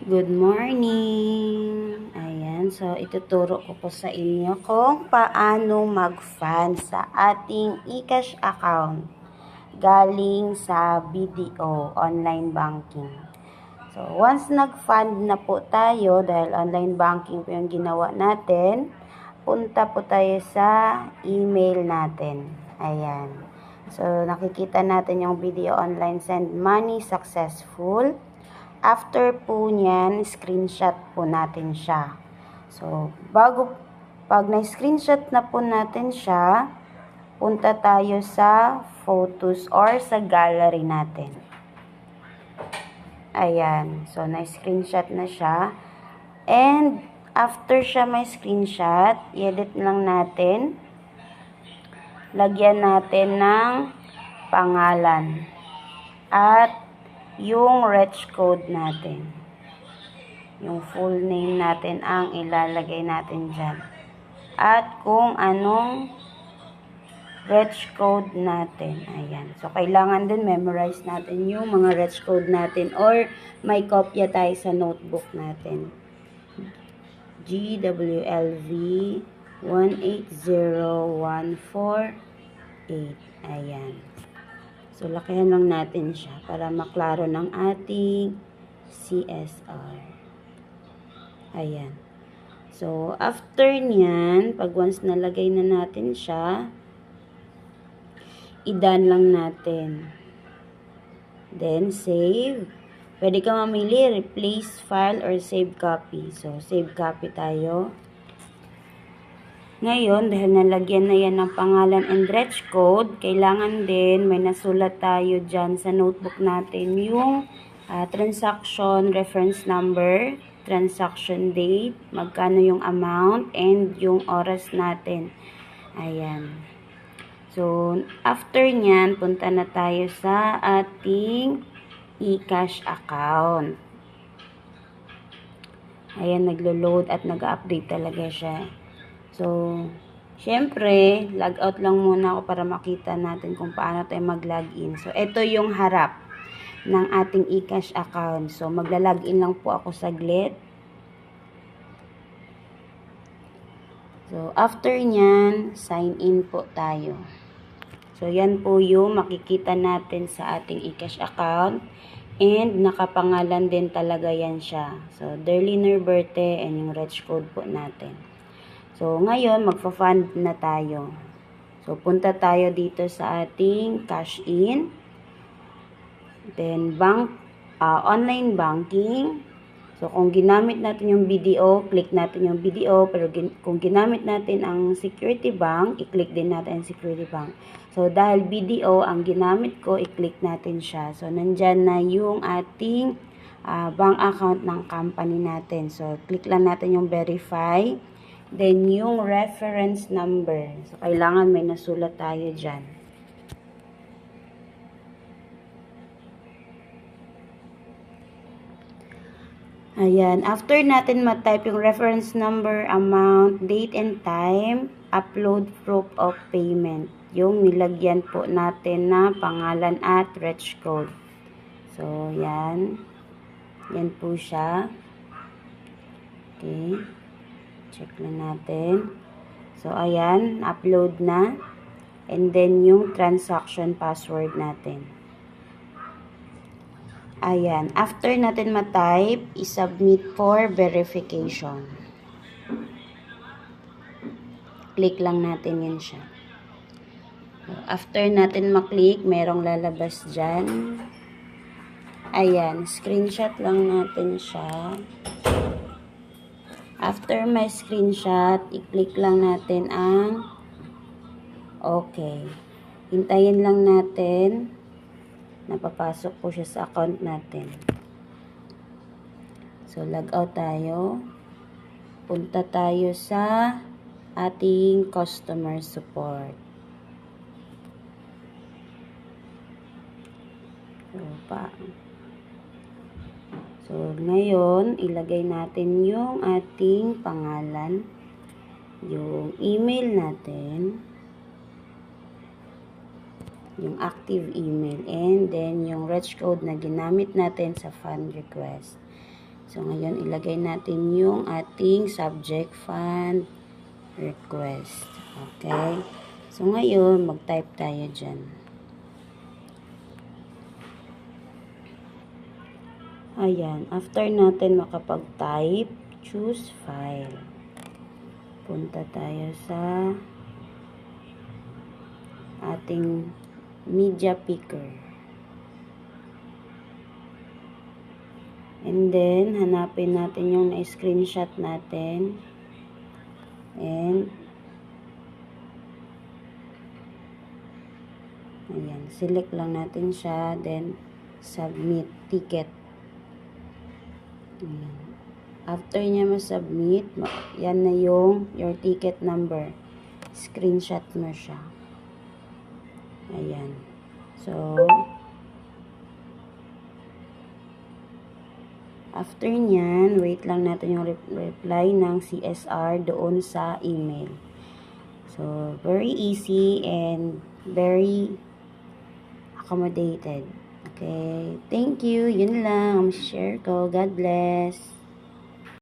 Good morning! Ayan, so ituturo ko po sa inyo kung paano mag-fund sa ating eCash account galing sa BDO, online banking. So, once nag-fund na po tayo, dahil online banking po yung ginawa natin, punta po tayo sa email natin. Ayan. So, nakikita natin yung BDO online send money successful. After po niyan, screenshot po natin siya. So, pag na-screenshot na po natin siya, punta tayo sa photos or sa gallery natin. Ayan. So, na-screenshot na siya. And, after siya may screenshot, i-edit lang natin. Lagyan natin ng pangalan. At yung reg code natin. Yung full name natin ang ilalagay natin dyan. At kung anong reg code natin. Ayan. So, kailangan din memorize natin yung mga reg code natin or may kopya tayo sa notebook natin. GWLV 180148. Ayan. So, lakihan lang natin siya para maklaro ng ating CSR. Ayan. So, after nyan, pag once nalagay na natin siya, i-done lang natin. Then, save. Pwede ka mamili, replace file or save copy. So, save copy tayo. Ngayon, dahil nalagyan na yan ng pangalan and reg code, kailangan din may nasulat tayo dyan sa notebook natin yung transaction reference number, transaction date, magkano yung amount, and yung oras natin. Ayan. So, after nyan, punta na tayo sa ating eCash account. Ayan, naglo-load at nag-update talaga siya. So, syempre, log out lang muna ako para makita natin kung paano tayo mag-login. So, ito yung harap ng ating eCash account. So, magla-login lang po ako saglit. So, after nyan, sign in po tayo. So, yan po yung makikita natin sa ating eCash account. And, nakapangalan din talaga yan siya. So, Derliner Berte and yung reg code po natin. So, ngayon, magfa-fund na tayo. So, punta tayo dito sa ating cash in. Then, online banking. So, kung ginamit natin yung BDO, click natin yung BDO. Pero kung ginamit natin ang Security Bank, i-click din natin ang Security Bank. So, dahil BDO ang ginamit ko, i-click natin siya. So, nandyan na yung ating bank account ng company natin. So, click lang natin yung verify. Then, yung reference number. So, kailangan may nasulat tayo dyan. Ayan. After natin ma-type yung reference number, amount, date, and time, upload proof of payment. Yung nilagyan po natin na pangalan at reg code. So, yan. Yan po siya. Okay. Check na natin. So, ayan. Upload na. And then, yung transaction password natin. Ayan. After natin ma-type, i-submit for verification. Click lang natin yan siya. After natin ma-click, merong lalabas dyan. Ayan. Screenshot lang natin siya. After my screenshot, i-click lang natin ang okay. Hintayin lang natin na papasok po siya sa account natin. So, log out tayo. Punta tayo sa ating customer support. So, ngayon, ilagay natin yung ating pangalan, yung email natin, yung active email, and then yung reg code na ginamit natin sa fund request. So, ngayon, ilagay natin yung ating subject fund request. Okay? So, ngayon, mag-type tayo dyan. Ayan. After natin makapag-type, choose file. Punta tayo sa ating media picker. And then, hanapin natin yung na-screenshot natin. And, ayan, select lang natin siya. Then, submit ticket. Ayan. After niya ma-submit, yan na yung your ticket number. Screenshot mo siya. Ayan. So, after nyan, wait lang natin yung reply ng CSR doon sa email. So, very easy and very accommodated. Okay. Thank you. Yun lang ang share ko. God bless.